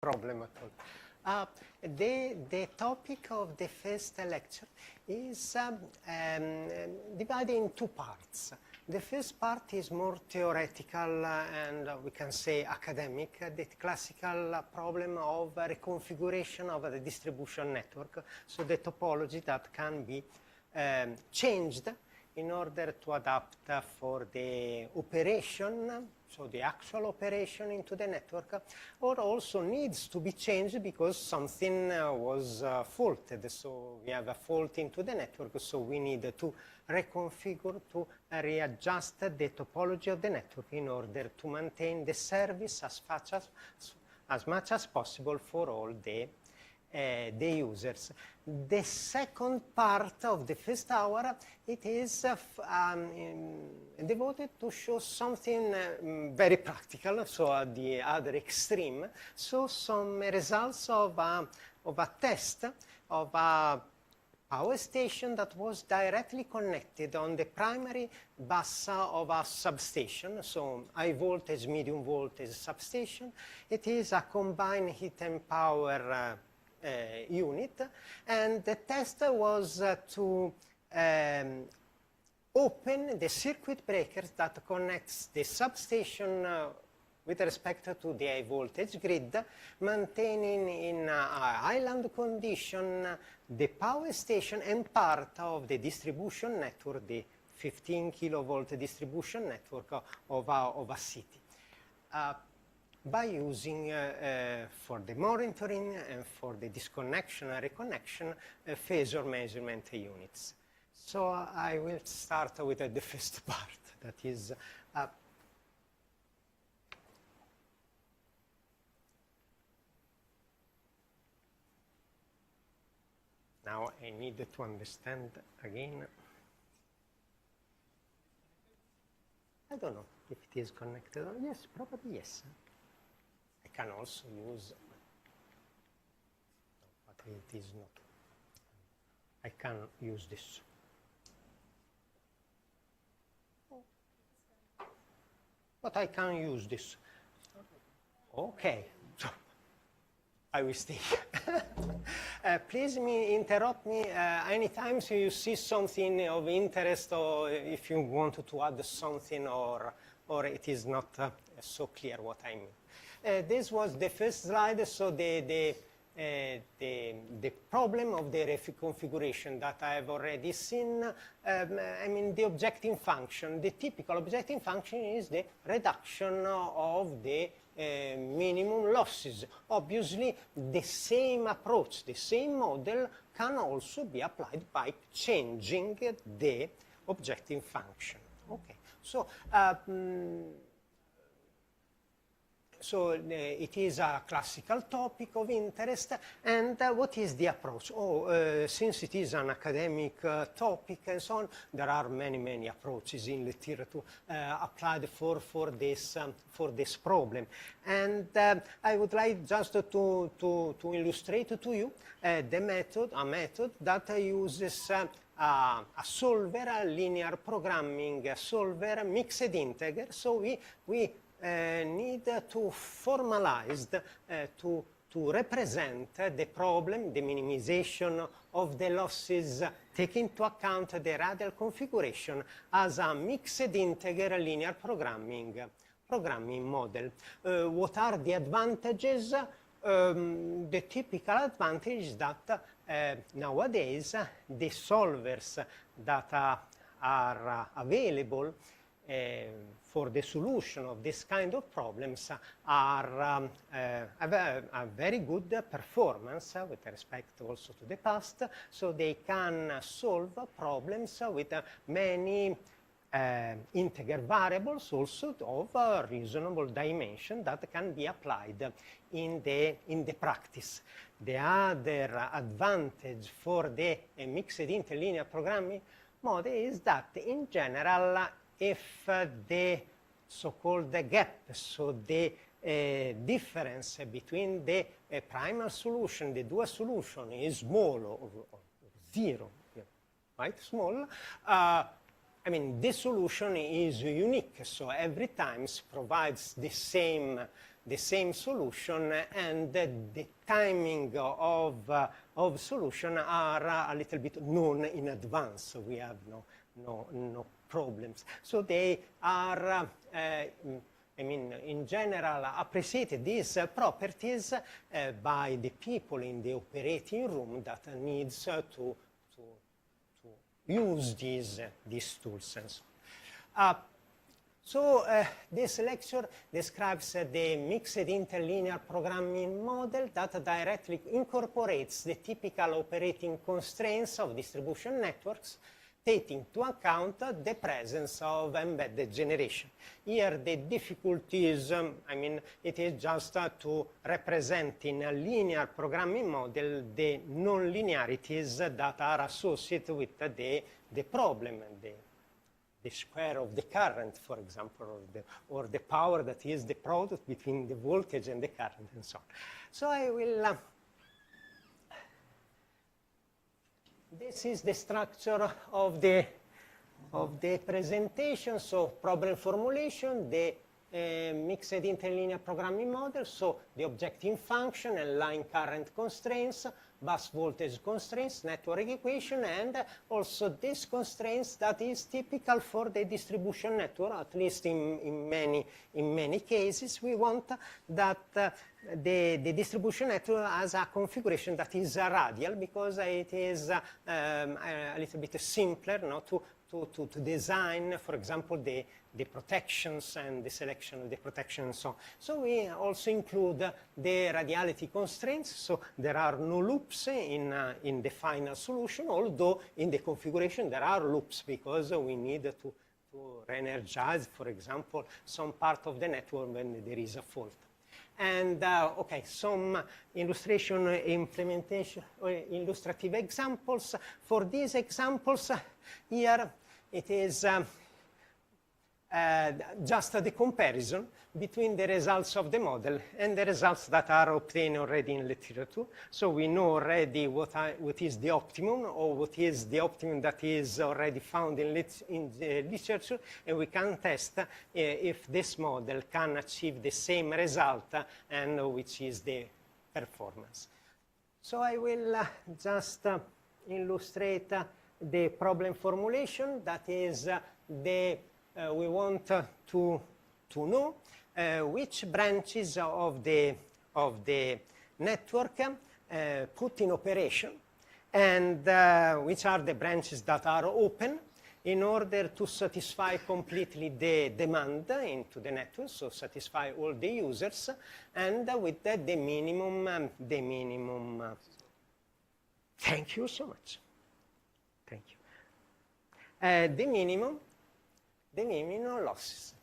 problem at all. The topic of the first lecture is divided in two parts. The first part is more theoretical and we can say academic, the classical problem of reconfiguration of the distribution network, so the topology that can be changed in order to adapt for the operation, so the actual operation into the network, or also needs to be changed because something was faulted. So we have a fault into the network, so we need to reconfigure, to readjust the topology of the network in order to maintain the service as much as possible for all the users. The second part of the first hour, it is devoted to show something very practical, so at the other extreme. So some results of a test of a power station that was directly connected on the primary bus of a substation, so high voltage, medium voltage substation. It is a combined heat and power unit, and the test was to open the circuit breakers that connects the substation with respect to the high voltage grid, maintaining in a island condition the power station and part of the distribution network, the 15 kilovolt distribution network of a city. By using, for the monitoring and for the disconnection and reconnection, phasor measurement units. So I will start with the first part, that is now I need to understand again. I don't know if it is connected or yes, probably yes. I can also use, but it is not. I can use this. But I can use this. Okay, so I will stay. Please interrupt me anytime so you see something of interest, or if you want to add something, or it is not so clear what I mean. This was the first slide, so the problem of the reconfiguration that I have already seen. I mean, the objective function. The typical objective function is the reduction of the minimum losses. Obviously, the same approach, the same model can also be applied by changing the objective function. Okay, so it is a classical topic of interest, and what is the approach? Since it is an academic topic and so on, there are many approaches in literature applied for this problem. And I would like just to illustrate to you a method that uses a solver, a linear programming solver, mixed integer. So we need to formalize, to represent the problem, the minimization of the losses, take into account the radial configuration as a mixed integer linear programming model. What are the advantages? The typical advantage is that nowadays the solvers that are available for the solution of this kind of problems have a very good performance with respect also to the past, so they can solve problems with many integer variables also of reasonable dimension that can be applied in the practice. The other advantage for the mixed interlinear programming model is that in general, if the so-called gap, so the difference between the primal solution, the dual solution is small or zero, quite small, I mean, this solution is unique, so every time provides the same the same solution, and the timing of solution are a little bit known in advance. So we have no problems. So they are, I mean, in general, appreciated these properties by the people in the operating room that needs to use these tools and so on. So this lecture describes the mixed interlinear programming model that directly incorporates the typical operating constraints of distribution networks, taking into account the presence of embedded generation. Here the difficulty is, I mean, it is just to represent in a linear programming model the non-linearities that are associated with the problem, the square of the current, for example, or the power that is the product between the voltage and the current and so on. So I will... This is the structure of the presentation. So problem formulation, the mixed interlinear programming model, so the objective function and line current constraints, bus voltage constraints, network equation, and also these constraints that is typical for the distribution network, at least in many cases. We want that the distribution network has a configuration that is radial, because it is a little bit simpler to design, for example, the protections and the selection of the protection and so on. So we also include the radiality constraints, so there are no loops in the final solution, although in the configuration there are loops, because we need to re-energize, for example, some part of the network when there is a fault. And okay, some illustration, implementation, illustrative examples. For these examples, here it is just the comparison between the results of the model and the results that are obtained already in literature. So we know already what is the optimum, or what is the optimum that is already found in the literature, and we can test if this model can achieve the same result and which is the performance. So I will just illustrate the problem formulation. That is we want to know which branches of the network put in operation, and which are the branches that are open in order to satisfy completely the demand into the network, so satisfy all the users, and with the minimum, thank you so much. Thank you. The minimum losses.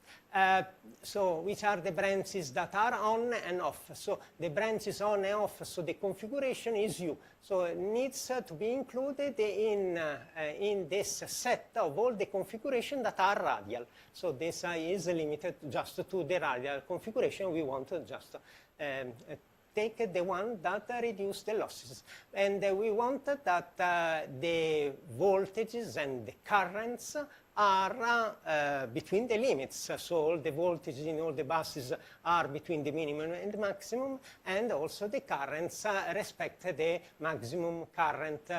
So which are the branches that are on and off? So the branches on and off, so the configuration is U. So it needs to be included in this set of all the configuration that are radial. So this is limited just to the radial configuration. We want to just take the one that reduce the losses. And we want that the voltages and the currents are between the limits. So all the voltages in all the buses are between the minimum and the maximum, and also the currents respect the maximum current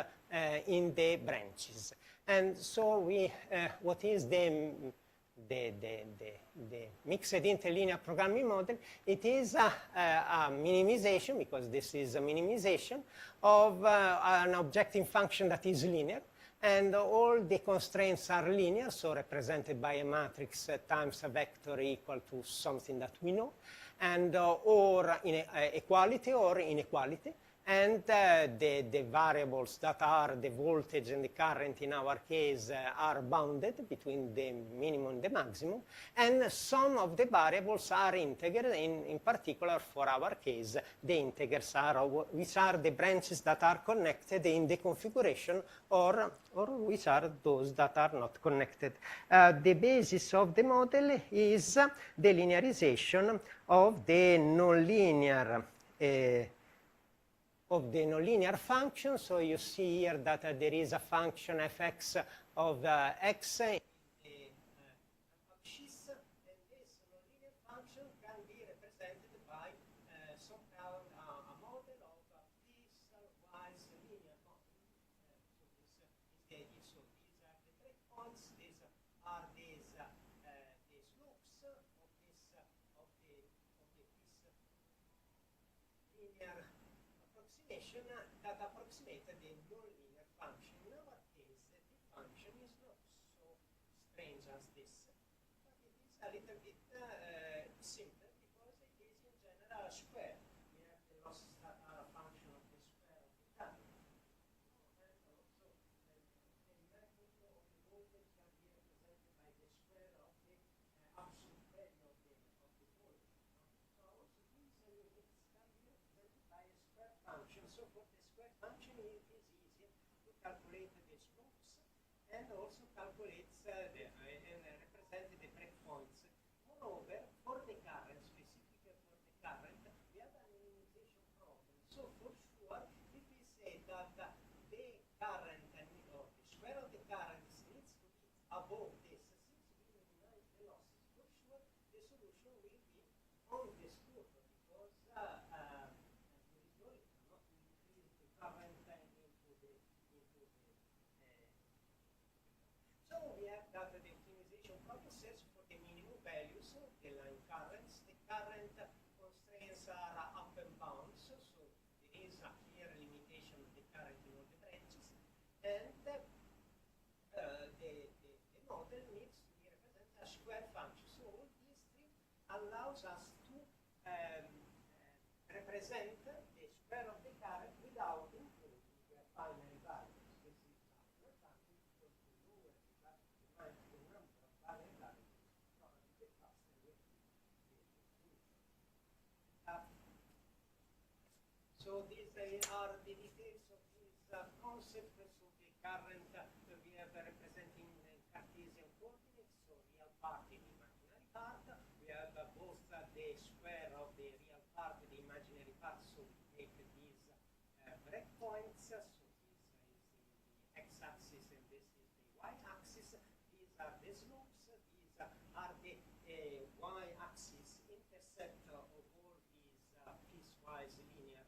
in the branches. And so we, what is the mixed interlinear programming model? It is a minimization, because this is a minimization of an objective function that is linear, and all the constraints are linear, so represented by a matrix times a vector equal to something that we know, and or in equality or inequality. And the variables that are the voltage and the current in our case are bounded between the minimum and the maximum, and some of the variables are integer. In particular, for our case, the integers are which are the branches that are connected in the configuration, or which are those that are not connected. The basis of the model is the linearization of the nonlinear function. So you see here that there is a function fx of x in the axis, and this nonlinear function can be represented by estimation that approximates the nonlinear function. In our case, the function is not so strange as this, but it is a little bit simpler because it is in general a square. We have the losses that are a function of the square of the current. And also, the magnitude of the voltage can be represented by the square of the absolute value of the voltage. So also these units can be represented by a square function. So for the square function, it is easy to calculate the slopes and also calculate and represent the breakpoints. Moreover, for the current, specifically for the current, we have a minimization problem. So for sure, if we say that the current or the square of the current needs to be above this, since we minimize the losses, for sure the solution will be on this curve because there is no reason not to increase the current into the so we have that the optimization problem says for the minimum values of the line currents. The current constraints are up and bound, so there is a clear limitation of the current in all the branches, and the model needs to be represented as square function. So all these three allows us to represent the square of the current without including the primary values. This is an advantage because the lower the number of primary values, probably the faster will be the solution. So these are the details of this concept. So the current we have representing Cartesian coordinates, so real part and imaginary part. We have both the square of the real part and the imaginary part, so we take these breakpoints. So this is the x-axis and this is the y-axis. These are the slopes. These are the y-axis intercept of all these piecewise linear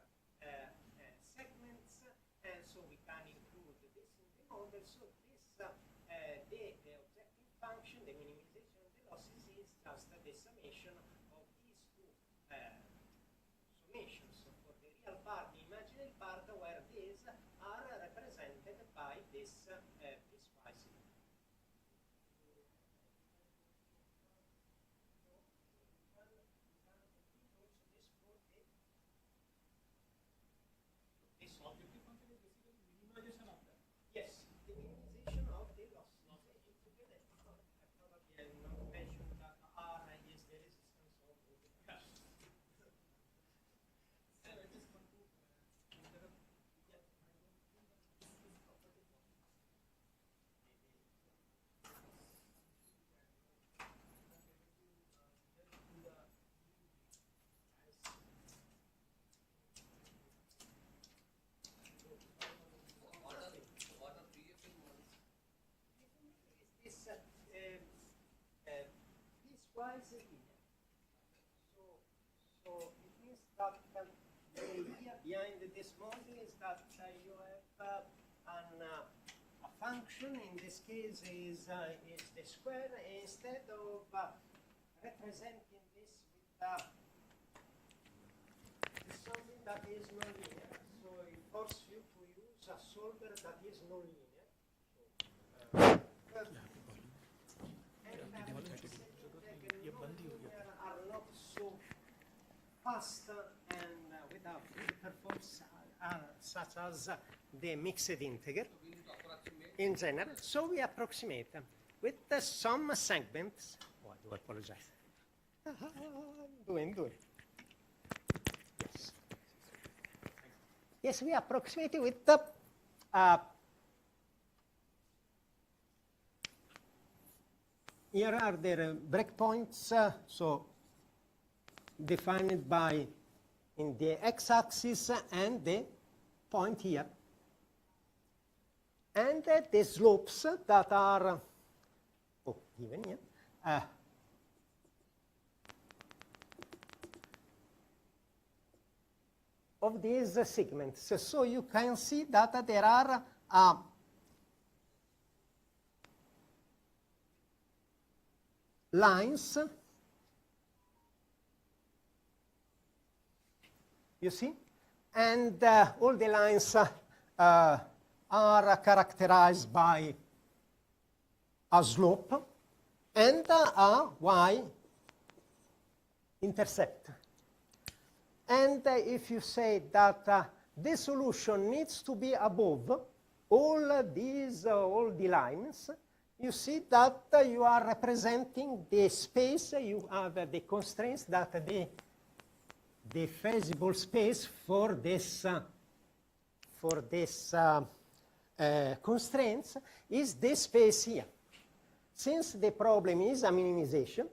segments, and so we can include this in the model. So this the objective function, the minimization of the losses, is just the summation of these two summations. So for the real part, the imaginary part, where these are represented by this piecewise linear. This objective function is basically minimization of that. Yes, the minimization of the losses. Probably I not mentioned that R is the resistance of the current. I just want to interrupt. Yeah, I don't think that this is property possible. Piecewise linear. So it means that the idea behind this model is that you have a function. In this case is the square. Instead of representing this with something that is nonlinear, so it forces you to use a solver that is nonlinear. Are not so fast and without performance such as the mixed integer in general. So we approximate with some segments. Oh, I do apologize. Doing. Yes. Yes, we approximate with the here are the breakpoints, so defined by in the x-axis and the point here. And the slopes that are given here. Of these segments. So you can see that there are lines, you see, And all the lines are characterized by a slope and a y-intercept. And if you say that the solution needs to be above all the lines, you see that you are representing the space, you have the constraints that the feasible space for this constraints is this space here. Since the problem is a minimization,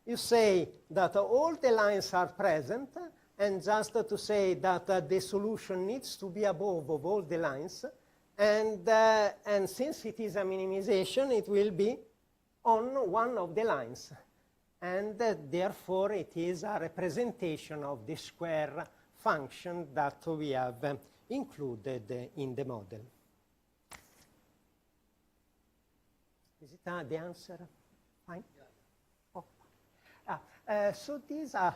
you say that all the lines are present, and just to say that the solution needs to be above of all the lines, and since it is a minimization, it will be on one of the lines. And therefore, it is a representation of the square function that we have included in the model. Is it the answer? Fine? Yeah. Oh. So these are,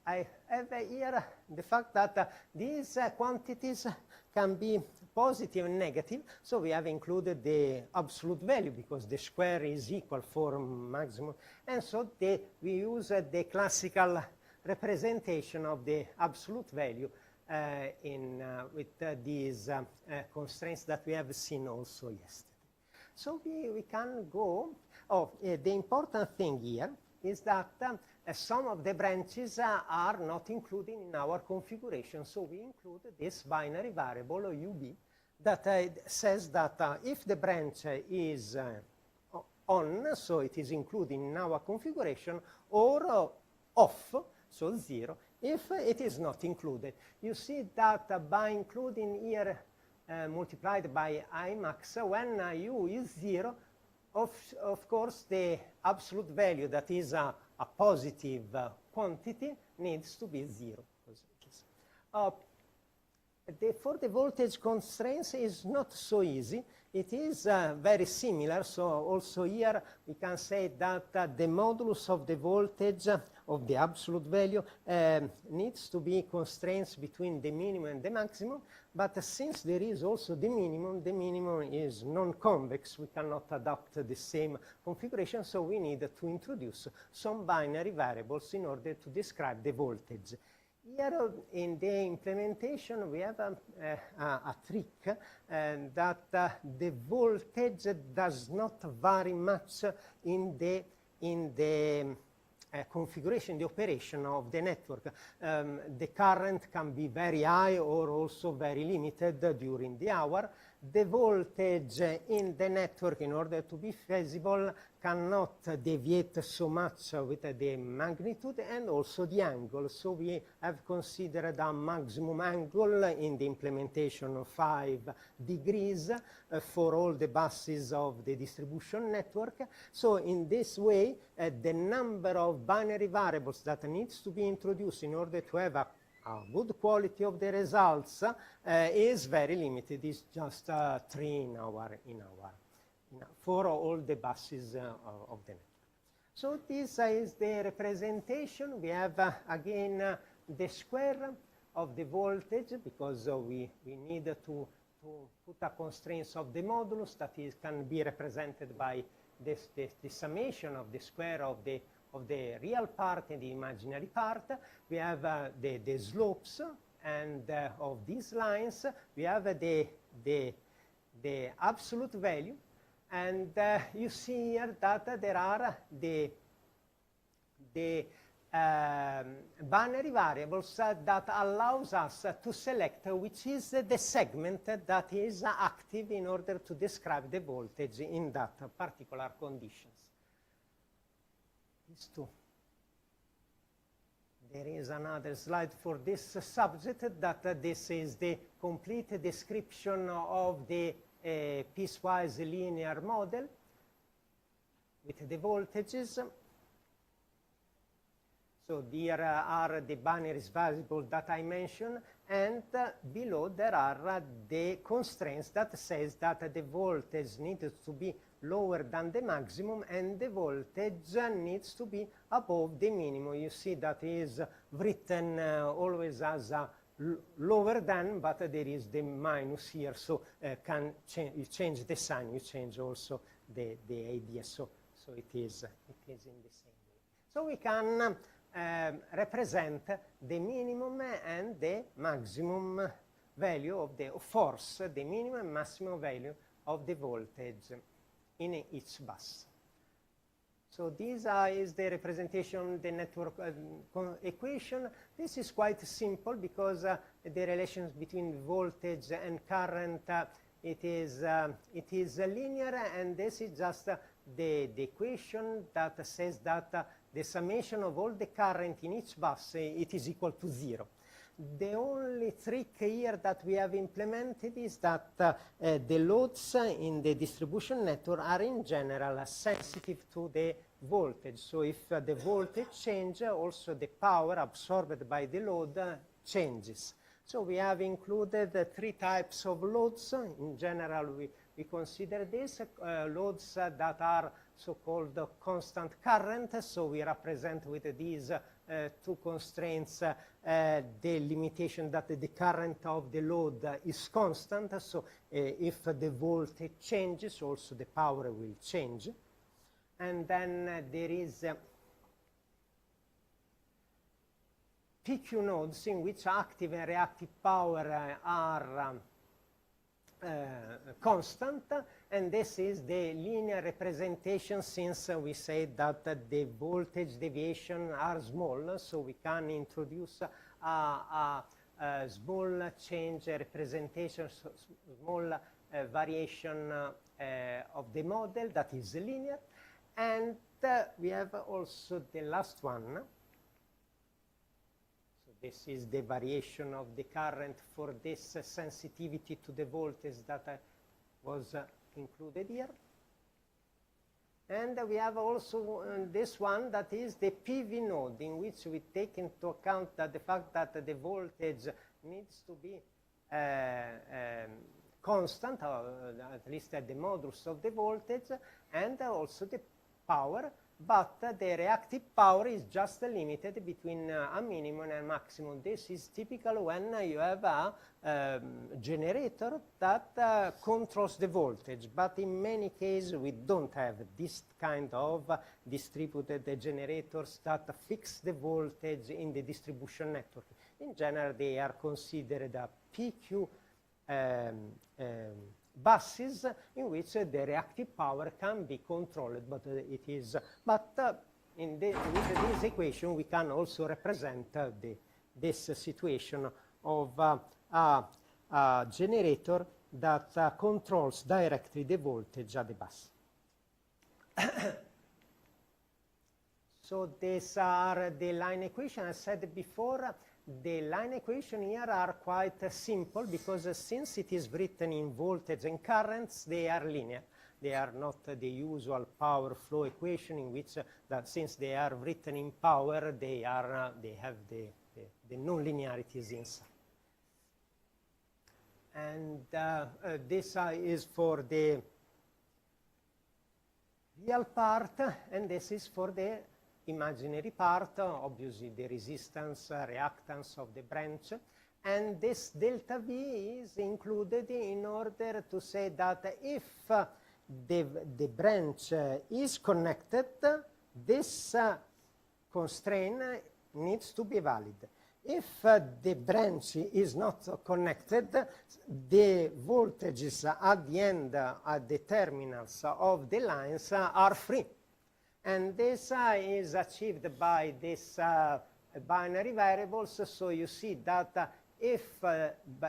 I have here the fact that these quantities can be positive and negative, so we have included the absolute value because the square is equal for maximum, and so we use the classical representation of the absolute value with these constraints that we have seen also yesterday. So we can go, the important thing here is that some of the branches are not included in our configuration, so we include this binary variable UB that says that if the branch is on, so it is included in our configuration, or off, so 0, if it is not included. You see that by including here multiplied by Imax, when U is 0, of course the absolute value that is a positive quantity needs to be 0. For the voltage constraints is not so easy. It is very similar, so also here we can say that the modulus of the voltage of the absolute value needs to be constraints between the minimum and the maximum, but since there is also the minimum is non-convex, we cannot adopt the same configuration, so we need to introduce some binary variables in order to describe the voltage. Here in the implementation we have a trick that the voltage does not vary much in the configuration, the operation of the network. The current can be very high or also very limited during the hour. The voltage in the network, in order to be feasible, cannot deviate so much with the magnitude and also the angle. So we have considered a maximum angle in the implementation of 5 degrees for all the buses of the distribution network. So in this way, the number of binary variables that needs to be introduced in order to have a good quality of the results is very limited. It's just 3 for all the buses of the network. So this is the representation. We have again the square of the voltage because we need to put a constraints of the modulus that can be represented by the summation of the square of the real part and the imaginary part. We have the slopes and of these lines. We have the absolute value, and you see here that there are the binary variables that allows us to select which is the segment that is active in order to describe the voltage in that particular conditions. These two. There is another slide for this subject that this is the complete description of the piecewise linear model with the voltages. So there are the binary variables that I mentioned, and below there are the constraints that says that the voltage needs to be lower than the maximum and the voltage needs to be above the minimum. You see that is written always as a lower than, but there is the minus here, so you change the sign, you change also the idea, so it is in the same way. So we can represent the minimum and the maximum value of the force, the minimum and maximum value of the voltage in each bus. So this is the representation, the network equation. This is quite simple because the relations between voltage and current, it is linear, and this is just the equation that says that the summation of all the current in each bus, it is equal to 0. The only trick here that we have implemented is that the loads in the distribution network are in general sensitive to the voltage. So if the voltage changes, also the power absorbed by the load changes. So we have included 3 types of loads. In general, we consider this loads that are so-called constant current. So we represent with these 2 constraints the limitation that the current of the load is constant. So if the voltage changes, also the power will change. And then there is PQ nodes in which active and reactive power are constant, and this is the linear representation, since we say that the voltage deviation are small, so we can introduce a small change representation, so small variation of the model that is linear. And we have also the last one. So this is the variation of the current for this sensitivity to the voltage that was included here. And we have also this one that is the PV node, in which we take into account that the fact that the voltage needs to be constant, or at least at the modulus of the voltage, and also the power, but the reactive power is just limited between a minimum and maximum. This is typical when you have a generator that controls the voltage, but in many cases we don't have this kind of distributed generators that fix the voltage in the distribution network. In general, they are considered a PQ buses in which the reactive power can be controlled, but with this equation we can also represent this situation of a generator that controls directly the voltage at the bus. So these are the line equations. I said before, the line equations here are quite simple because since it is written in voltage and currents, they are linear. They are not the usual power flow equation in which since they are written in power, they have the non-linearities inside. And this is for the real part, and this is for the imaginary part, obviously the resistance, reactance of the branch. And this delta V is included in order to say that if the branch is connected, this constraint needs to be valid. If the branch is not connected, the voltages at the end, at the terminals of the lines are free. And this is achieved by this binary variables. So you see that if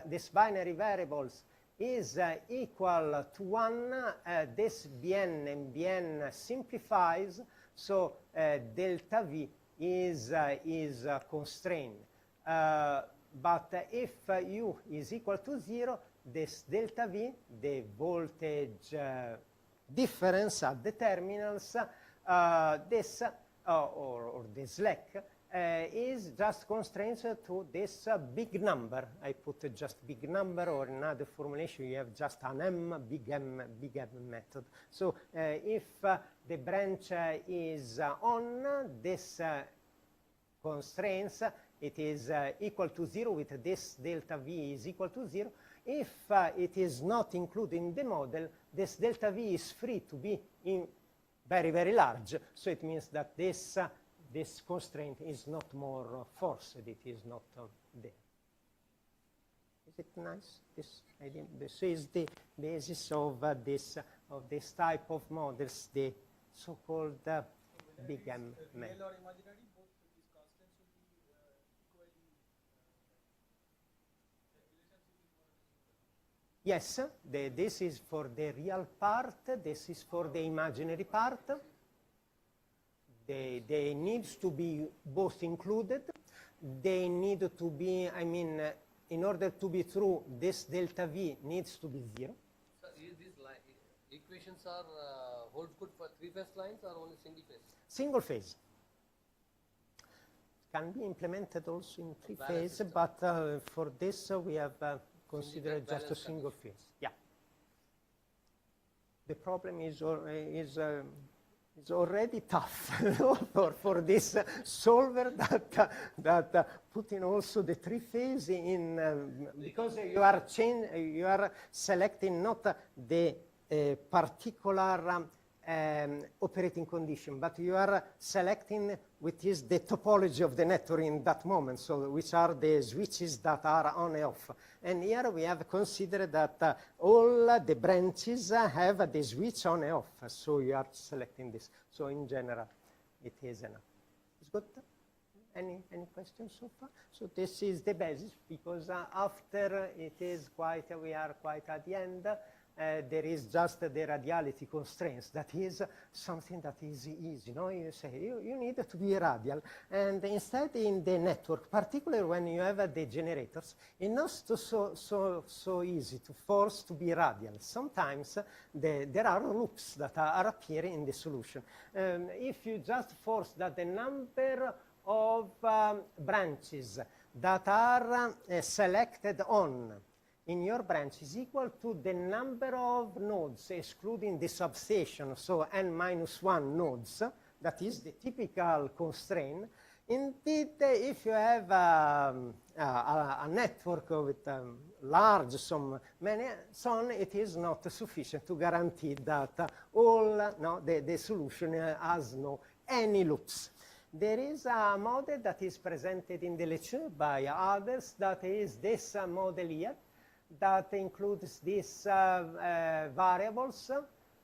this binary variables is equal to 1, this Bn and Bn simplifies, so delta V is constrained. But if U is equal to 0, this delta V, the voltage difference at the terminals, this or the slack is just constrained to this big number. I put just big number, or in another formulation you have just an M, big M method. So if the branch is on, this constraints it is equal to 0 with this delta V is equal to 0. If it is not included in the model, this delta V is free to be in very, very large. So it means that this constraint is not more forced. It is not there. Is it nice? This idea. This is the basis of this type of models, the so-called big M. Real or imaginary, both these constants will be equally. Yes, this is for the real part. This is for the imaginary part. They need to be both included. They need to be, I mean, in order to be true, this delta V needs to be 0. So these equations are hold good for three-phase lines or only single phase? Single phase. Can be implemented also in three phase, but for this we have considered just a single phase. Yeah. The problem is already tough for this solver that putting also the three phase in because you are selecting not the particular operating condition, but you are selecting which is the topology of the network in that moment, so which are the switches that are on and off. And here we have considered that all the branches have the switch on and off, so you are selecting this. So in general, it is enough. It's good? Any questions so far? So this is the basis, because after it is quite, we are quite at the end. There is just the radiality constraints. That is something that is easy. No? You say you need to be radial, and instead in the network, particularly when you have the generators, it's not so easy to force to be radial. Sometimes there are loops that are appearing in the solution. If you just force that the number of branches that are selected on in your branch is equal to the number of nodes, excluding the substation, so n-1 nodes, that is the typical constraint. Indeed, if you have a network with large, it is not sufficient to guarantee that the solution has any loops. There is a model that is presented in the lecture by others, that is this model here, that includes these variables,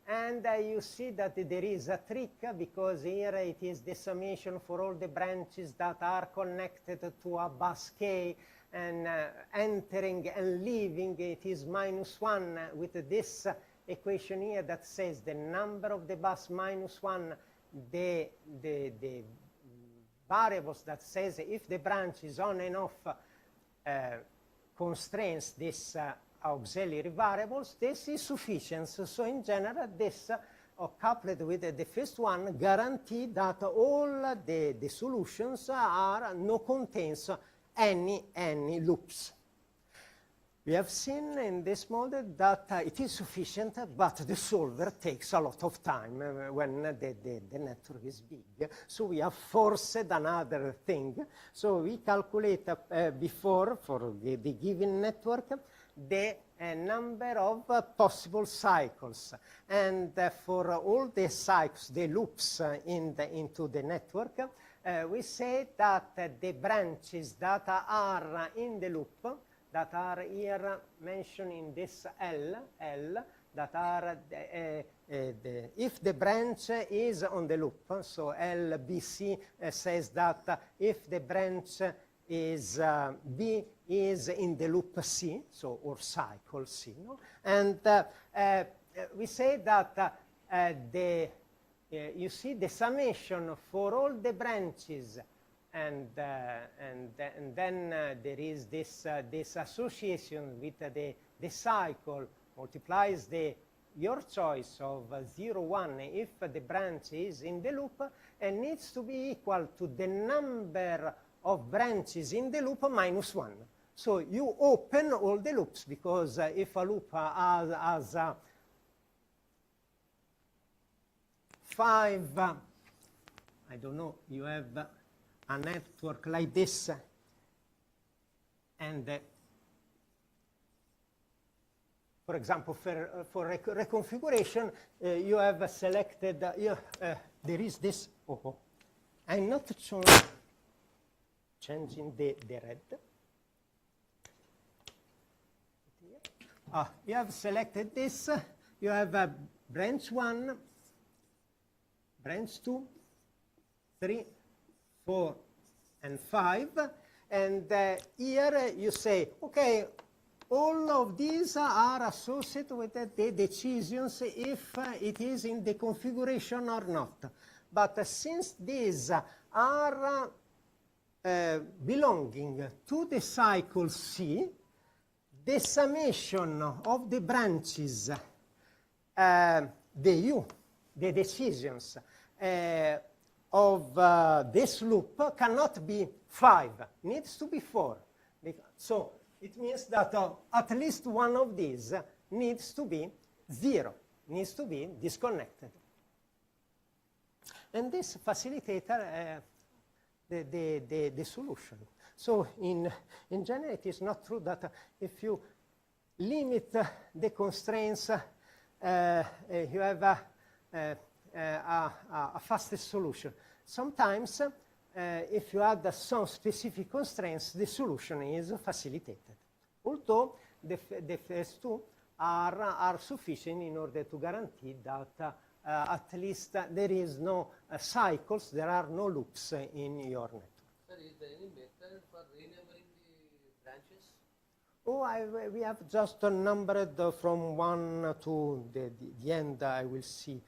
and you see that there is a trick, because here it is the summation for all the branches that are connected to a bus K, and entering and leaving it is -1 with this equation here that says the number of the bus -1, the variables that says if the branch is on and off constrains this auxiliary variables, this is sufficient. So in general, this coupled with the first one guarantee that all the solutions are no contains any loops. We have seen in this model that it is sufficient, but the solver takes a lot of time when the network is big. So we have forced another thing. So we calculate before, for the given network, the number of possible cycles. And for all the cycles, the loops into the network, we say that the branches that are in the loop, that are here mentioned in this L, that are, if the branch is on the loop, so LBC says that if the branch is B is in the loop C, so or cycle C, no? And we say that you see the summation for all the branches, and then there is this association with the cycle multiplies your choice of 0, 1 if the branch is in the loop, and needs to be equal to the number of branches in the loop -1. So you open all the loops, because if a loop has 5, I don't know, you have a network like this, And for example, for reconfiguration, you have selected, there is this, I'm not changing the red. You have selected this, you have branch 1, branch 2, 3, 4, and 5, and here you say, okay, all of these are associated with the decisions if it is in the configuration or not. But since these are belonging to the cycle C, the summation of the branches, the decisions of this loop cannot be 5, needs to be 4. So it means that at least one of these needs to be 0, needs to be disconnected. And this facilitates the solution. So in general, it is not true that if you limit the constraints, you have a faster solution. Sometimes, if you add some specific constraints, the solution is facilitated. Although the first two are sufficient in order to guarantee that at least there is no cycles, there are no loops in your network. Sir, is there any method for renumbering the branches? Oh, we have just numbered from 1 to the end, I will see.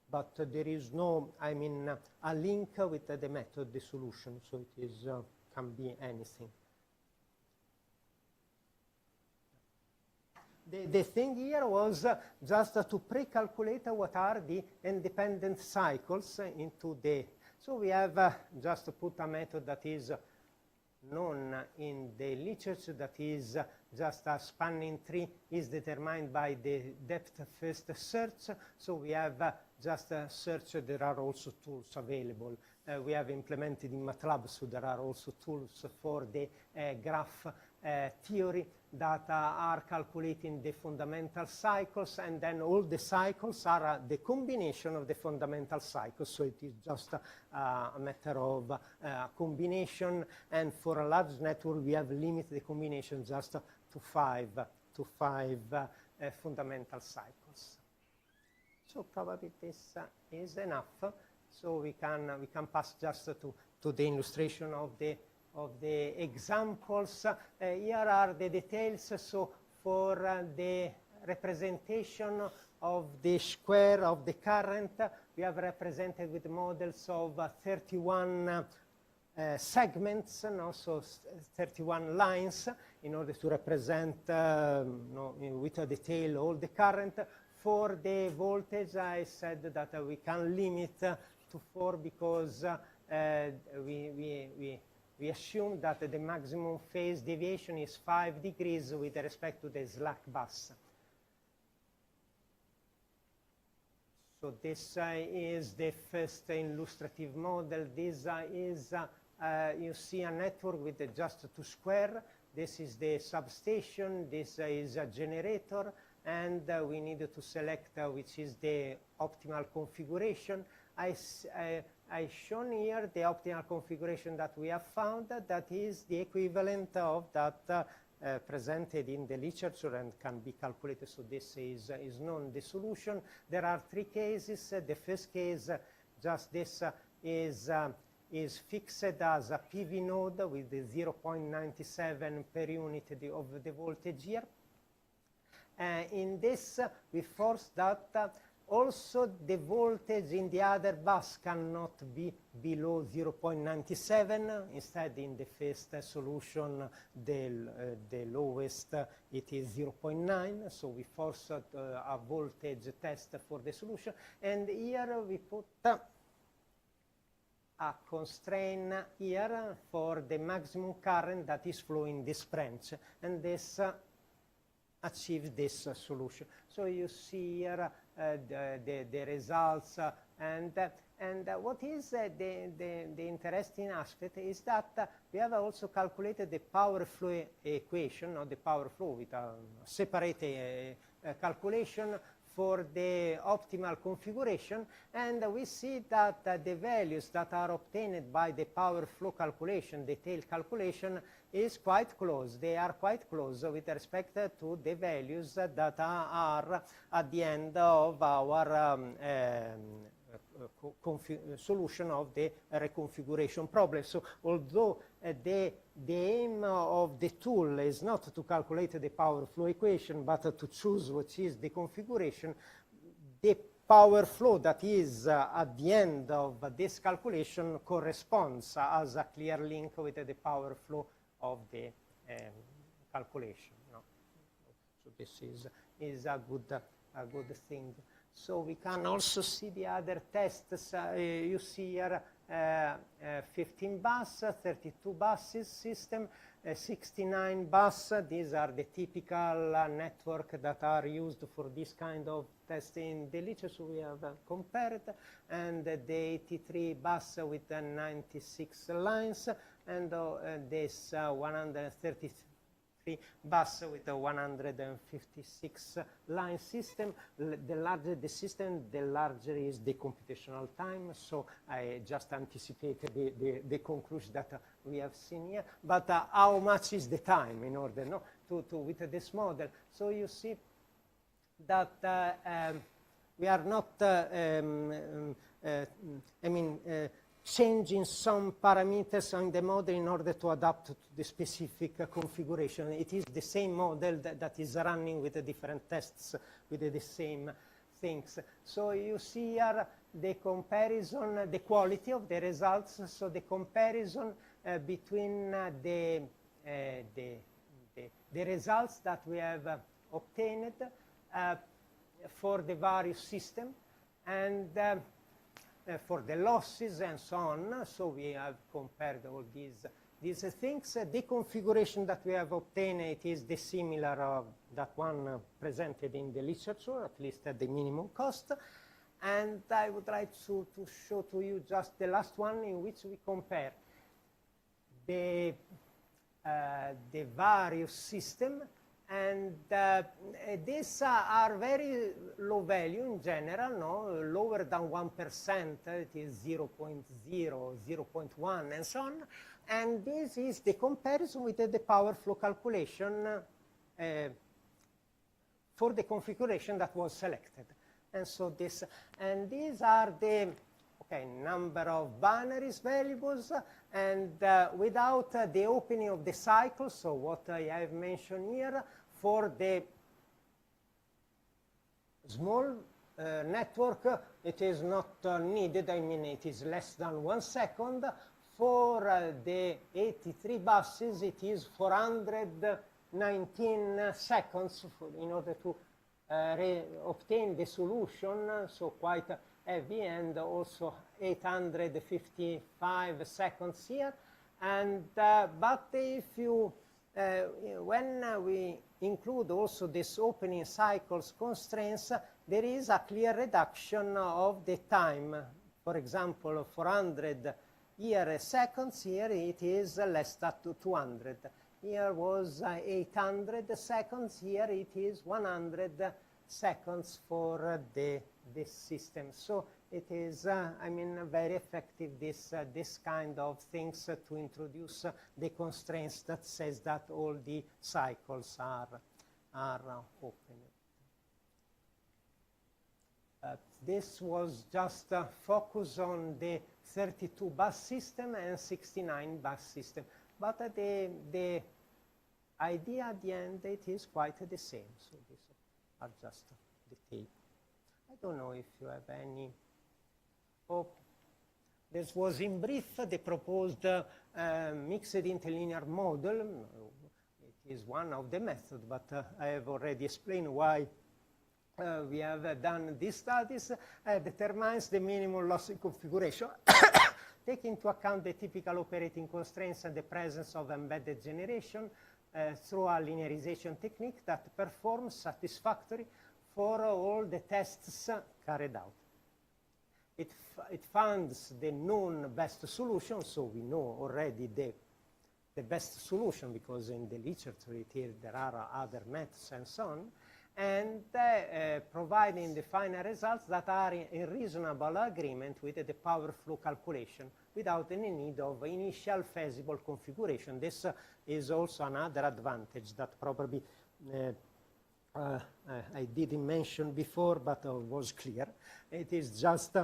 But there is no, I mean, a link with the method, the solution, so it is, can be anything. The thing here was just to pre-calculate what are the independent cycles into the, so we have just put a method that is known in the literature, that is just a spanning tree is determined by the depth first search. So we have just a search, there are also tools available. We have implemented in MATLAB, so there are also tools for the graph theory that are calculating the fundamental cycles, and then all the cycles are the combination of the fundamental cycles. So it is just a matter of combination, and for a large network we have limited the combination just to five fundamental cycles. So probably this is enough. So we can pass just to the illustration of the examples. Here are the details. So for the representation of the square of the current, we have represented with models of 31 segments, no? So 31 lines in order to represent with a detail all the current. For the voltage, I said that we can limit to 4 because we assume that the maximum phase deviation is 5 degrees with respect to the slack bus. So this is the first illustrative model. This is, you see a network with just 2 squares. This is the substation. This is a generator. And we need to select which is the optimal configuration. I shown here the optimal configuration that we have found. That is the equivalent of that presented in the literature and can be calculated. So this is known the solution. There are 3 cases. The first case, just this is fixed as a PV node with the 0.97 per unit of the voltage here. In this, we force that also the voltage in the other bus cannot be below 0.97. Instead, in the first solution, the lowest, it is 0.9. So we force a voltage test for the solution. And here we put a constraint here for the maximum current that is flowing this branch. And this achieve this solution. So you see here the results, and And what is the interesting aspect is that we have also calculated the power flow equation, not the power flow, with a separate calculation for the optimal configuration, and we see that the values that are obtained by the power flow calculation, detailed calculation, is quite close. They are quite close with respect to the values that are at the end of our solution of the reconfiguration problem. So although the aim of the tool is not to calculate the power flow equation, but to choose what is the configuration, the power flow that is at the end of this calculation corresponds as a clear link with the power flow of the calculation. No? So this is a good thing. So we can also see the other tests. You see here 15 bus, 32 buses system, 69 bus. These are the typical network that are used for this kind of testing in the literature. So we have compared, and the 83 bus with 96 lines, and this 133 bus with a 156 line system. The larger the system, the larger is the computational time. So I just anticipated the conclusion that we have seen here. But how much is the time in order to with this model? So you see that we are not, changing some parameters on the model in order to adapt to the specific configuration. It is the same model that is running with the different tests with the same things. So you see here the comparison, the quality of the results. So the comparison between the results that we have obtained for the various systems, and for the losses and so on. So we have compared all these things. The configuration that we have obtained, it is the similar of that one presented in the literature, at least at the minimum cost. And I would like to show to you just the last one, in which we compare the various systems. And these are very low value in general, lower than 1%, it is 0.0, 0.1, and so on. And this is the comparison with the power flow calculation for the configuration that was selected. And so these are the number of binaries variables, and without the opening of the cycle, so what I have mentioned here, for the small network, it is not needed. I mean, it is less than 1 second. For the 83 buses, it is 419 seconds in order to obtain the solution, so quite heavy, and also 855 seconds here. And but if you when we include also this opening cycles constraints, there is a clear reduction of the time. For example, 400 here seconds, here it is less than 200. Here was 800 seconds, here it is 100 seconds for this system. So it is, very effective, this kind of things to introduce the constraints that says that all the cycles are open. This was just a focus on the 32 bus system and 69 bus system. But the idea at the end, it is quite the same. So these are just details. I don't know if you have any. Oh, this was in brief the proposed mixed interlinear model. It is one of the methods, but I have already explained why we have done these studies. Determines the minimum loss in configuration. Take into account the typical operating constraints and the presence of embedded generation through a linearization technique that performs satisfactory for all the tests carried out. it finds the known best solution, so we know already the best solution because in the literature there are other methods and so on, and providing the final results that are in reasonable agreement with the power flow calculation without any need of initial feasible configuration. This is also another advantage that probably I didn't mention before, but was clear. It is just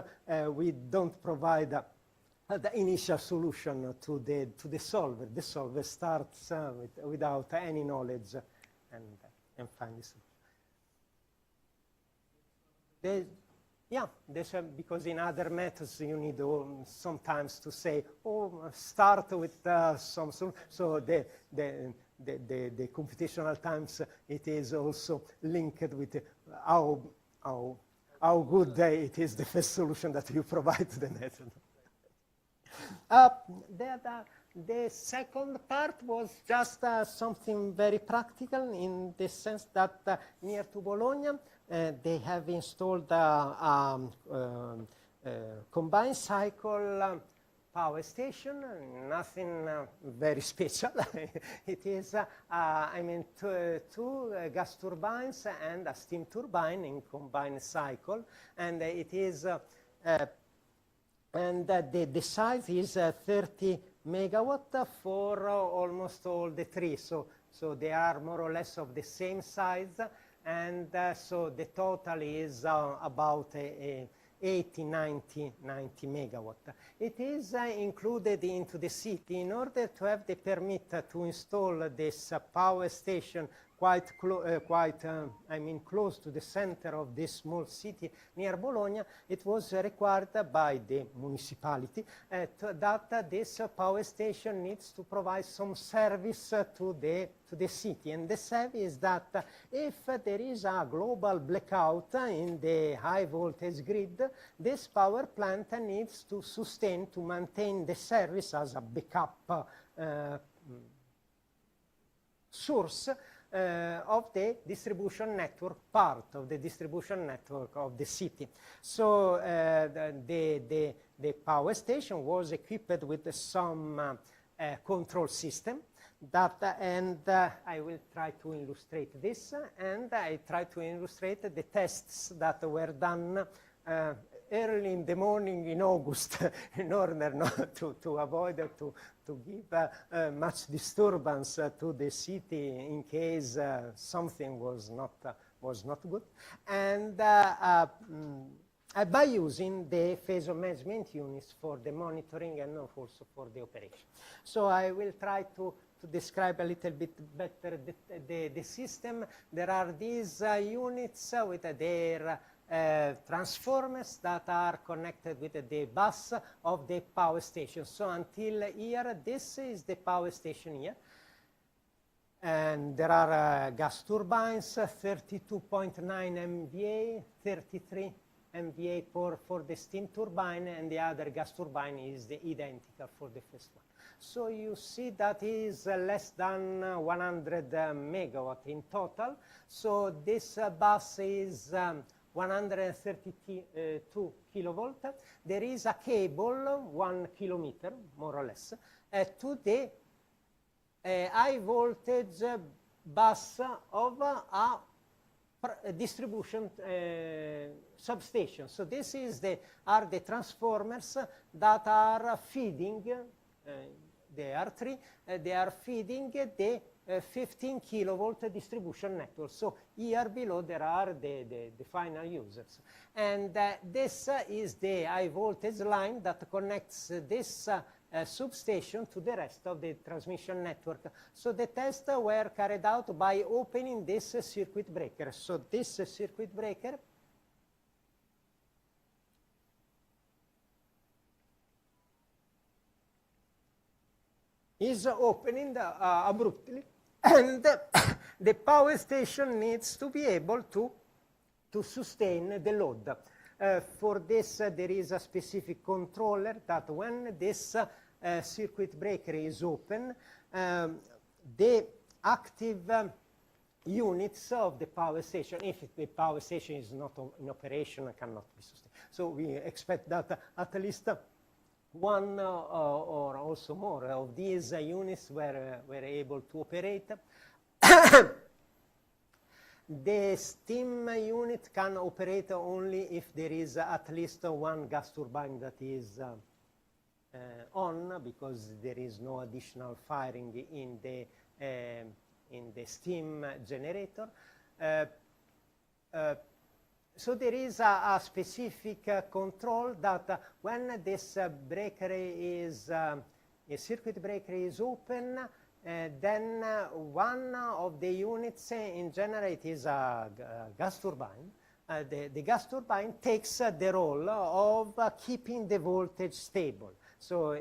we don't provide the initial solution to the solver. The solver starts without any knowledge and finds solution. Because in other methods you need sometimes to say, start with some, so the computational times, it is also linked with how good it is the first solution that you provide to the method. The second part was just something very practical in the sense that near to Bologna, they have installed a combined cycle power station, nothing very special. It is, two gas turbines and a steam turbine in combined cycle, and it is, the size is 30 megawatt for almost all the three, so they are more or less of the same size, and so the total is about 80-90 megawatt. It is included into the city in order to have the permit to install this power station close to the center of this small city near Bologna. It was required by the municipality that this power station needs to provide some service to the city. And the service is that if there is a global blackout in the high voltage grid, this power plant needs to maintain the service as a backup source of the distribution network, part of the distribution network of the city. So the power station was equipped with some control system and I will try to illustrate this, and I try to illustrate the tests that were done early in the morning in August in order not to avoid to give much disturbance to the city in case something was not good, and by using the phase management units for the monitoring and also for the operation. So I will try to describe a little bit better the system. There are these units with their transformers that are connected with the bus of the power station. So until here, this is the power station here. And there are gas turbines, 32.9 MVA, 33 MVA for the steam turbine, and the other gas turbine is identical for the first one. So you see that is less than 100 megawatt in total. So this bus is 132 kilovolt. There is a cable, 1 kilometer, more or less, to the high voltage bus of a distribution substation. So this is are the transformers that are feeding the R3. They are feeding the 15 kilovolt distribution network. So here below there are the final users. And this is the high voltage line that connects this substation to the rest of the transmission network. So the tests were carried out by opening this circuit breaker. So this circuit breaker is opening abruptly, and the power station needs to be able to sustain the load. For this, there is a specific controller that when this circuit breaker is open, the active units of the power station, if the power station is not in operation, cannot be sustained. So we expect that at least one or also more of these units were able to operate. The steam unit can operate only if there is at least one gas turbine that is on, because there is no additional firing in the steam generator. So there is a specific control that when this breaker is, a circuit breaker is open, then one of the units, in general it is a gas turbine, the gas turbine takes the role of keeping the voltage stable. So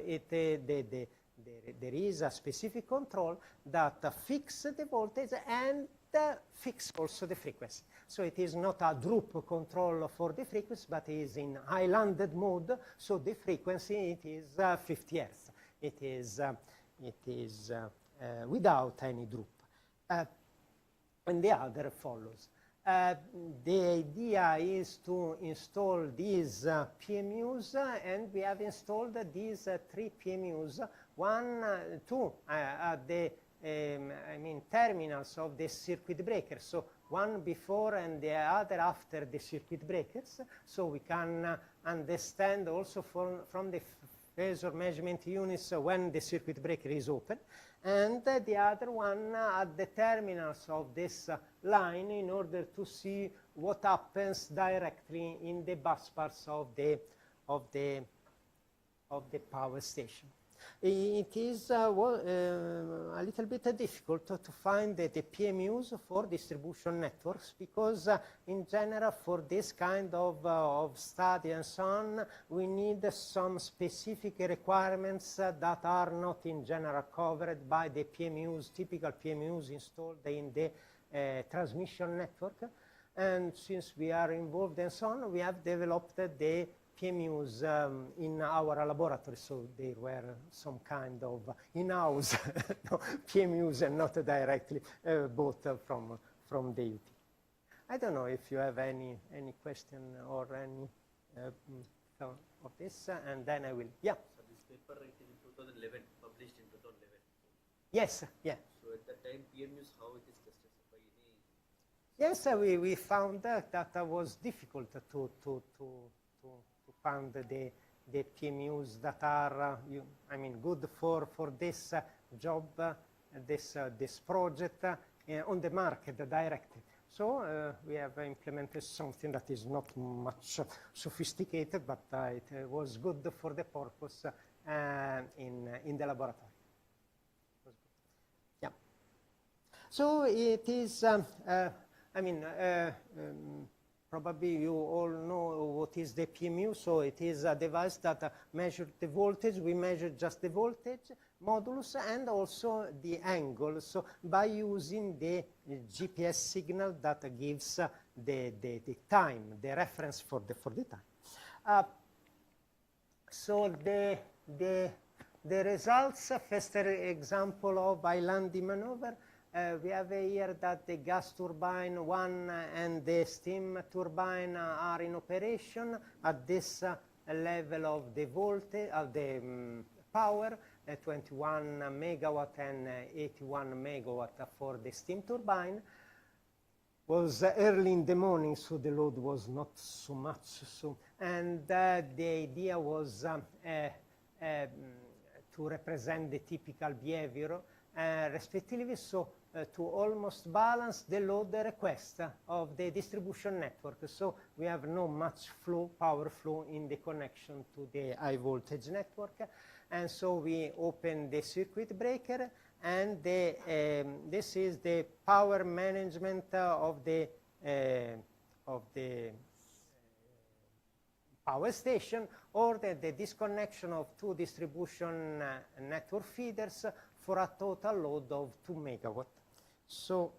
there is a specific control that fixes the voltage and fix also the frequency. So it is not a droop control for the frequency, but is in high-landed mode. So the frequency, it is 50 Hertz. It is without any droop. And the other follows. The idea is to install these PMUs, and we have installed these 3 PMUs, two at the terminals of the circuit breaker. So one before and the other after the circuit breakers. So we can understand also from the phasor measurement units when the circuit breaker is open. And the other one at the terminals of this line, in order to see what happens directly in the bus bars of the power station. It is a little bit difficult to find the PMUs for distribution networks, because in general for this kind of study and so on, we need some specific requirements that are not in general covered by the PMUs, typical PMUs installed in the transmission network. And since we are involved and so on, we have developed the PMUs in our laboratory, so there were some kind of in-house PMUs and not directly bought from the UT. I don't know if you have any question or any of this, and then I will, yeah. So this paper is in 2011, published in 2011. Yes, yeah. So at that time, PMUs, how it is tested? By any... Yes, we found that was difficult to find the PMUs that are, good for this job, this project on the market directly. So we have implemented something that is not much sophisticated, but it was good for the purpose in the laboratory. Yeah. So it is, probably you all know what is the PMU. So it is a device that measures the voltage. We measure just the voltage modulus and also the angle. So by using the GPS signal that gives the time, the reference for the time. So the results, first example of islanding maneuver. We have here that the gas turbine 1 and the steam turbine are in operation at this level of the voltage, of the power, 21 megawatt and 81 megawatt for the steam turbine. Was early in the morning, so the load was not so much. So, and the idea was to represent the typical behavior, respectively, so to almost balance the load request of the distribution network. So we have no much flow, power flow in the connection to the high voltage network. And so we open the circuit breaker, and this is the power management of the power station, or the disconnection of 2 distribution network feeders for a total load of 2 megawatt. So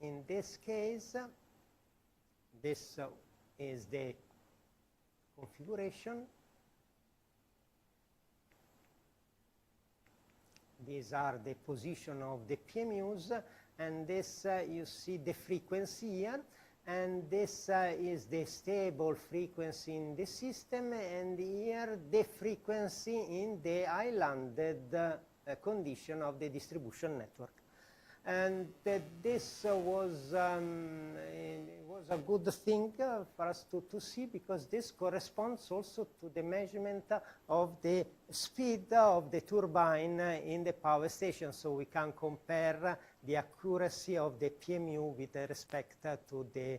in this case, this is the configuration. These are the position of the PMUs, and this you see the frequency here, and this is the stable frequency in the system, and here the frequency in the islanded condition of the distribution network. And this was a good thing for us to see, because this corresponds also to the measurement of the speed of the turbine in the power station. So we can compare the accuracy of the PMU with respect to the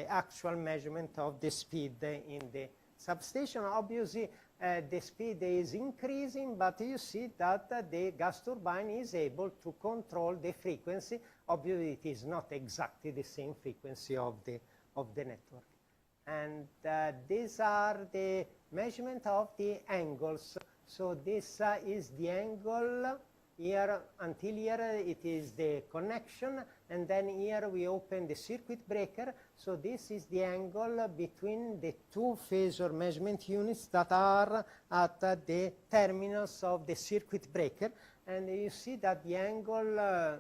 actual measurement of the speed in the substation. Obviously, the speed is increasing, but you see that the gas turbine is able to control the frequency. Obviously, it is not exactly the same frequency of the network. And these are the measurement of the angles. So this is the angle. Here, until here, it is the connection, and then here we open the circuit breaker. So this is the angle between the two phasor measurement units that are at the terminals of the circuit breaker. And you see that the angle,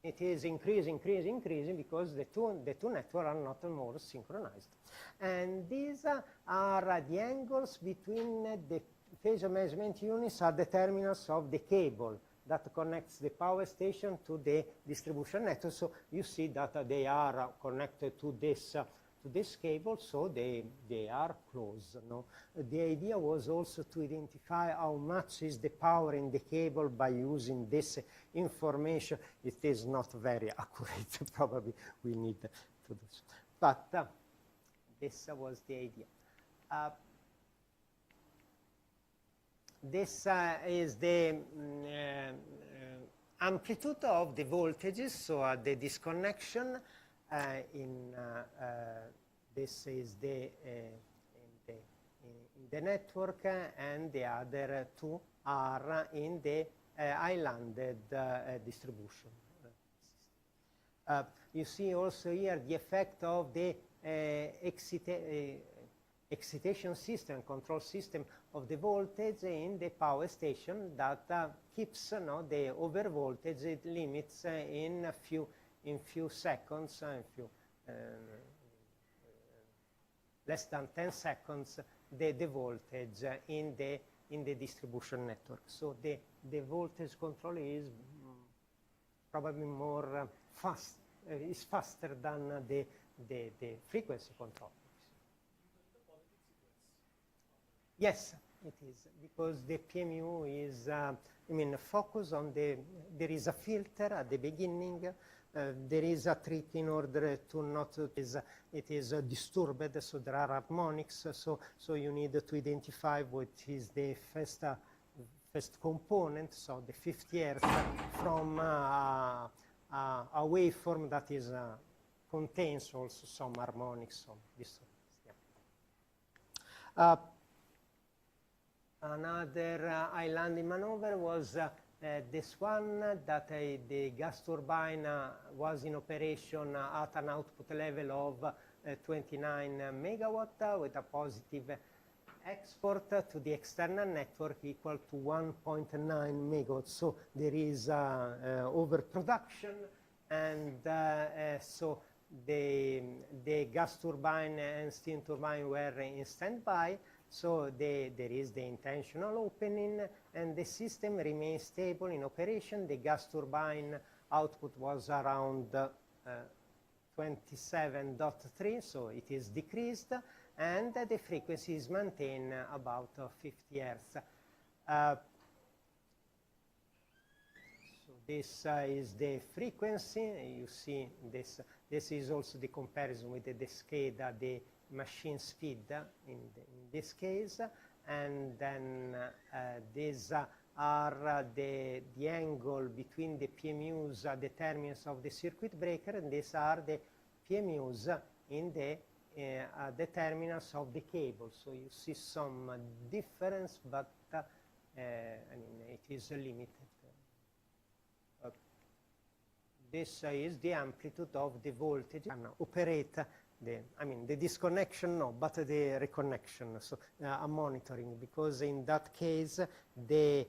it is increasing because the two networks are not more synchronized. And these are the angles between the phasor measurement units at the terminals of the cable that connects the power station to the distribution network. So you see that they are connected to this cable, so they are close. No? The idea was also to identify how much is the power in the cable by using this information. It is not very accurate. Probably we need to do so. But this was the idea. This is the amplitude of the voltages, so at the disconnection this is in the network, and the other two are in the islanded distribution. You see also here the effect of the excitation system, control system of the voltage in the power station that keeps the over voltage limits in few seconds, less than 10 seconds, the voltage in the distribution network. So the voltage control is probably more is faster than the frequency control. Yes, it is, because the PMU is, focus on there is a filter at the beginning, there is a trick in order to not, it is disturbed, so there are harmonics, so you need to identify what is the first component, so the 50 Hz from a waveform that is contains also some harmonics, some disturbance. Yeah. Another islanding maneuver was this one, that the gas turbine was in operation at an output level of 29 megawatt with a positive export to the external network equal to 1.9 megawatts. So there is overproduction, and so the gas turbine and steam turbine were in standby. So there is the intentional opening, and the system remains stable in operation. The gas turbine output was around 27.3, so it is decreased, and the frequency is maintained about 50 Hz. So this is the frequency. You see this. This is also the comparison with the SCADA, the machine speed in this case, and then these are the angle between the PMUs at the terminals of the circuit breaker, and these are the PMUs in the terminals of the cable. So you see some difference, but it is limited. This is the amplitude of the voltage and operate the disconnection, no, but the reconnection, so a monitoring, because in that case the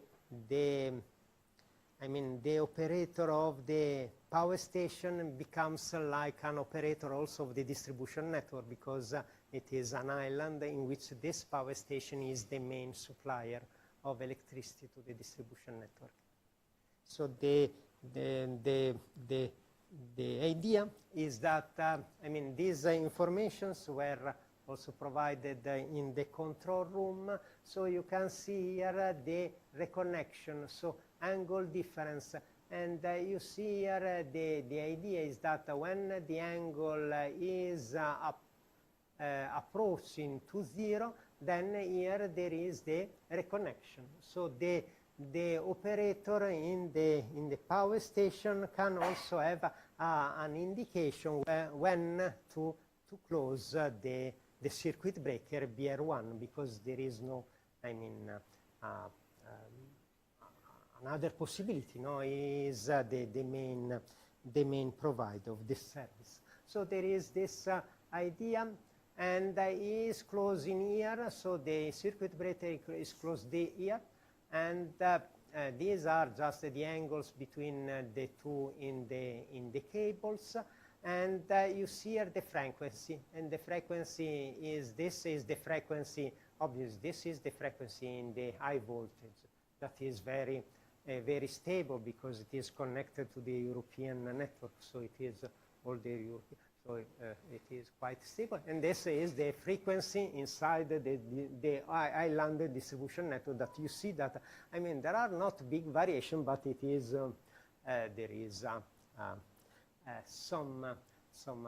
I mean, the operator of the power station becomes like an operator also of the distribution network, because it is an island in which this power station is the main supplier of electricity to the distribution network. So the idea is that, I mean, these informations were also provided in the control room. So you can see here the reconnection, so angle difference. And you see here the idea is that when the angle is approaching to 0, then here there is the reconnection. So the operator in the power station can also have an indication when to close the circuit breaker BR1, because there is no, I mean, another possibility, no, is the main provider of this service. So there is this idea, and is closing here, so the circuit breaker is closed here, and these are just the angles between the two in the cables. And you see here the frequency, and the frequency is, this is the frequency, obviously this is the frequency in the high voltage, that is very stable because it is connected to the European network, so it is all the European, so it is quite stable. And this is the frequency inside the island distribution network, that you see that, I mean, there are not big variation, but it is, there is some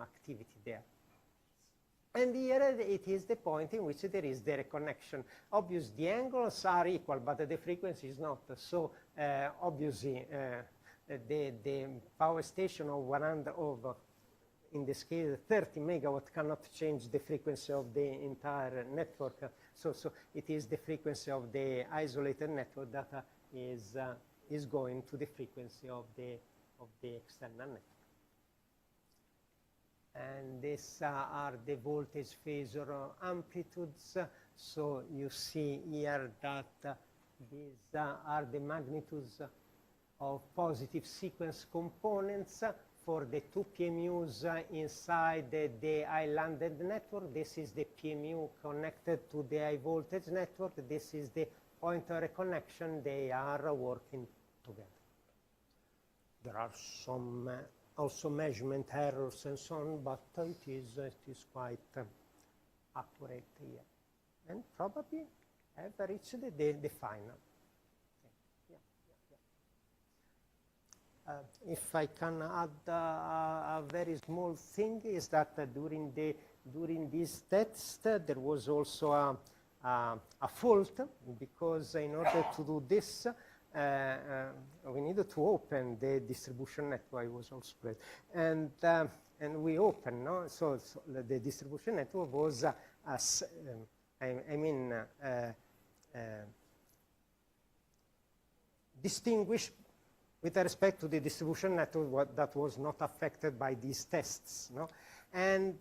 activity there. And here it is the point in which there is the reconnection. Obviously, the angles are equal, but the frequency is not. So obviously, the power station of 100 in this case 30 megawatt cannot change the frequency of the entire network. So it is the frequency of the isolated network that is going to the frequency of the external network. And these are the voltage phasor amplitudes. So you see here that these are the magnitudes of positive sequence components for the two PMUs inside the islanded network. This is the PMU connected to the high voltage network. This is the point of reconnection. They are working together. There are some also measurement errors and so on, but it is quite accurate here. And probably have reached the final. If I can add a very small thing, is that during this test there was also a fault, because in order to do this we needed to open the distribution network. I was also played, and we opened, no? So the distribution network was distinguished with respect to the distribution network that was not affected by these tests, no? And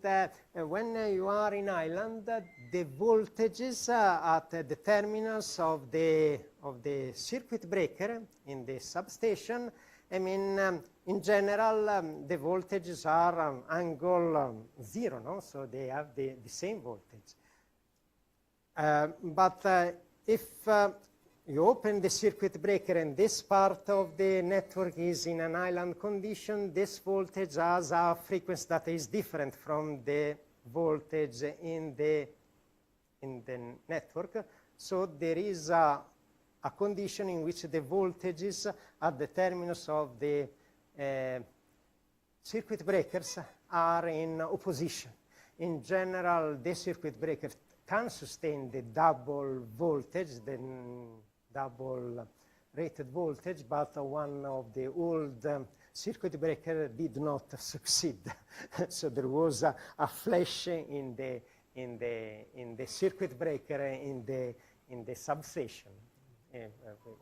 when you are in Ireland, the voltages at the terminals of the circuit breaker in the substation, I mean, in general, the voltages are angle 0, no? So they have the same voltage. But if you open the circuit breaker and this part of the network is in an island condition, this voltage has a frequency that is different from the voltage in the network. So there is a condition in which the voltages at the terminus of the circuit breakers are in opposition. In general, the circuit breaker can sustain the double voltage, the double rated voltage, but one of the old circuit breaker did not succeed. So there was a flash in the circuit breaker in the substation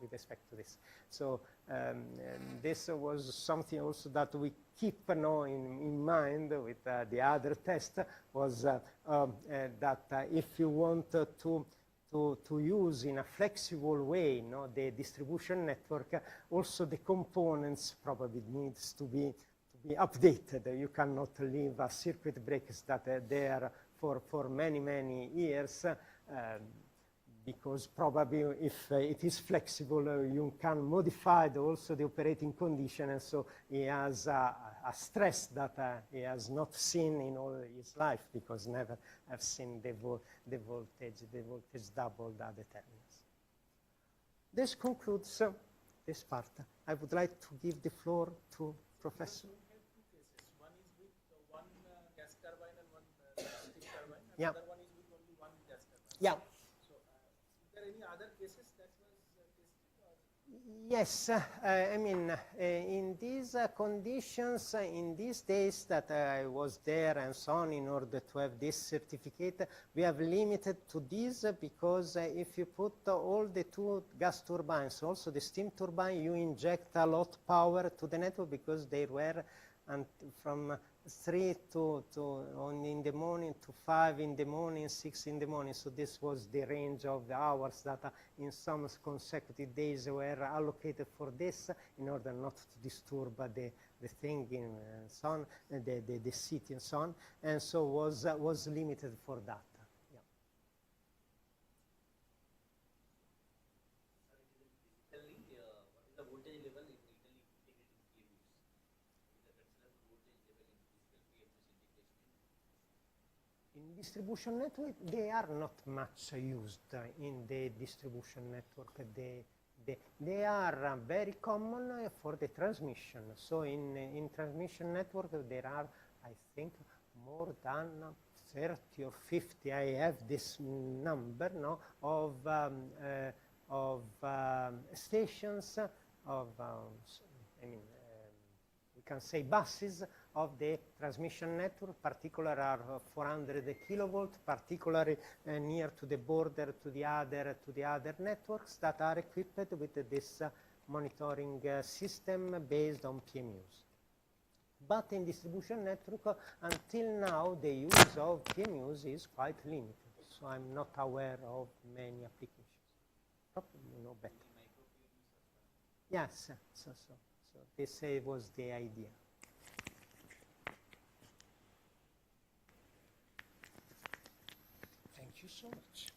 with respect to this. So this was something also that we keep in mind with the other test, was that if you want to to use in a flexible way, the distribution network, also the components probably needs to be updated. You cannot leave a circuit breakers that are there for many, many years, because probably if it is flexible, you can modify also the operating condition, and so he has a stress that he has not seen in all his life, because never have seen the voltage doubled at the terminals. This concludes this part. I would like to give the floor to Professor. We have two cases. One is with one gas turbine and one steam turbine. Yeah. Another one is with only one gas turbine. Yeah. So, is there any other cases that was tested? Or? Yes, I mean, in these conditions, in these days that I was there and so on, in order to have this certificate, we have limited to this, because if you put all the two gas turbines, also the steam turbine, you inject a lot of power to the network, because they were from 3 in the morning to 5 in the morning, 6 in the morning. So this was the range of the hours that in some consecutive days were allocated for this, in order not to disturb the thing and so on, the city and so on. And so was limited for that. Yeah. Basically, what is the voltage level in Italy integrated PMUs? What is the considerable voltage level in physical PMUs integration? In distribution network, they are not much used in the distribution network. They are very common for the transmission. So in transmission network, there are, I think, more than 30 or 50. I have this number, of stations, of we can say buses of the transmission network. Particular are 400 kilovolt, particularly near to the border to the other networks that are equipped with this monitoring system based on PMUs. But in distribution network, until now, the use of PMUs is quite limited. So I'm not aware of many applications. Probably you know better. Yes, so this was the idea. Thank you so much.